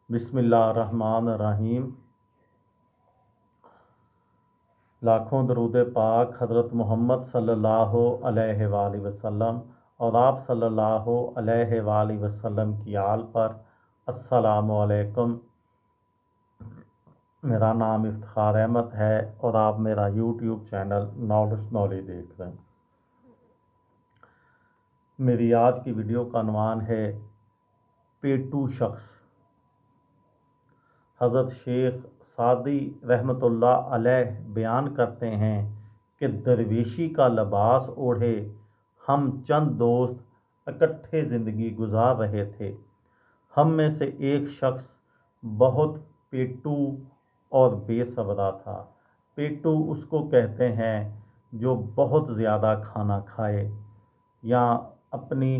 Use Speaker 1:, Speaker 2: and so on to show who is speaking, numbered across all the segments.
Speaker 1: बिस्मिल्लाहिर्रहमानिर्रहीम। लाखों दरूद पाक हज़रत मोहम्मद सल्लल्लाहु अलैहि वसल्लम और आप सल्लल्लाहु अलैहि वसल्लम की आल पर। अस्सलामु अलैकुम। मेरा नाम इफ्तिखार अहमद है और आप मेरा यूट्यूब चैनल नॉलेज देख रहे हैं। मेरी आज की वीडियो का उन्वान है पेटू शख्स। हज़रत शेख सादी रहमतुल्लाह अलैह बयान करते हैं कि दरवेशी का लिबास ओढ़े हम चंद दोस्त इकट्ठे ज़िंदगी गुजार रहे थे। हम में से एक शख्स बहुत पेटू और बेसब्रा था। पेटू उसको कहते हैं जो बहुत ज़्यादा खाना खाए या अपनी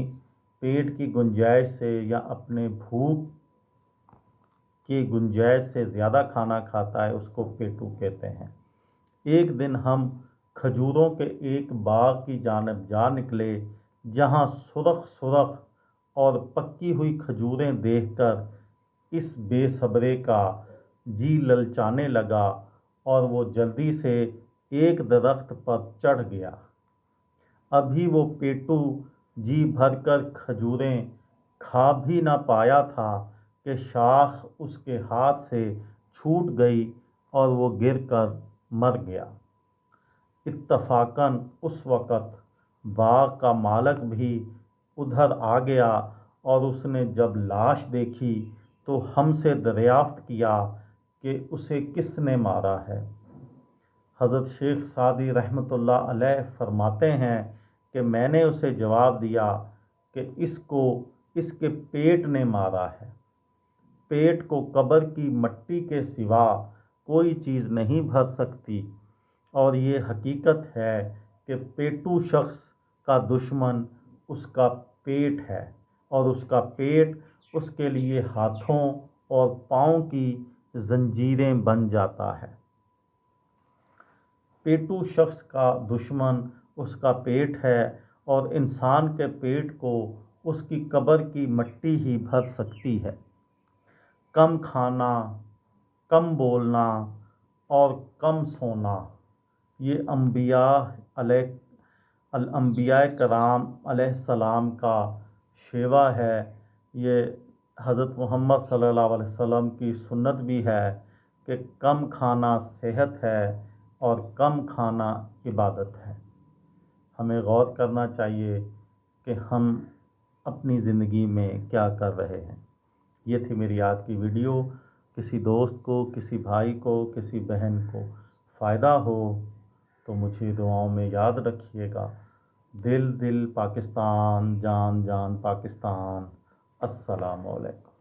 Speaker 1: पेट की गुंजाइश से या अपने भूख की गुंजाइश से ज़्यादा खाना खाता है, उसको पेटू कहते हैं। एक दिन हम खजूरों के एक बाग की जानिब जा निकले, जहाँ सुरख सुरख और पक्की हुई खजूरें देखकर इस बेसब्रे का जी ललचाने लगा और वो जल्दी से एक दरख्त पर चढ़ गया। अभी वो पेटू जी भरकर खजूरें खा भी ना पाया था कि शाख उसके हाथ से छूट गई और वो गिरकर मर गया। इत्तफाकन उस वक़्त बाग का मालिक भी उधर आ गया और उसने जब लाश देखी तो हमसे दरियाफ्त किया कि उसे किसने मारा है। हज़रत शेख सादी रहमतुल्लाह अलैह फरमाते हैं कि मैंने उसे जवाब दिया कि इसको इसके पेट ने मारा है। पेट को कब्र की मट्टी के सिवा कोई चीज़ नहीं भर सकती और ये हकीकत है कि पेटू शख्स का दुश्मन उसका पेट है और उसका पेट उसके लिए हाथों और पाँव की जंजीरें बन जाता है। पेटू शख्स का दुश्मन उसका पेट है और इंसान के पेट को उसकी कब्र की मट्टी ही भर सकती है। कम खाना, कम बोलना और कम सोना, ये अंबिया कराम अलैहिस्सलाम का शेवा है। ये हज़रत मोहम्मद सल्लल्लाहु अलैहि वसल्लम की सुन्नत भी है कि कम खाना सेहत है और कम खाना इबादत है। हमें गौर करना चाहिए कि हम अपनी ज़िंदगी में क्या कर रहे हैं। ये थी मेरी आज की वीडियो। किसी दोस्त को, किसी भाई को, किसी बहन को फ़ायदा हो तो मुझे दुआओं में याद रखिएगा। दिल दिल पाकिस्तान, जान जान पाकिस्तान। अस्सलामु अलैकुम।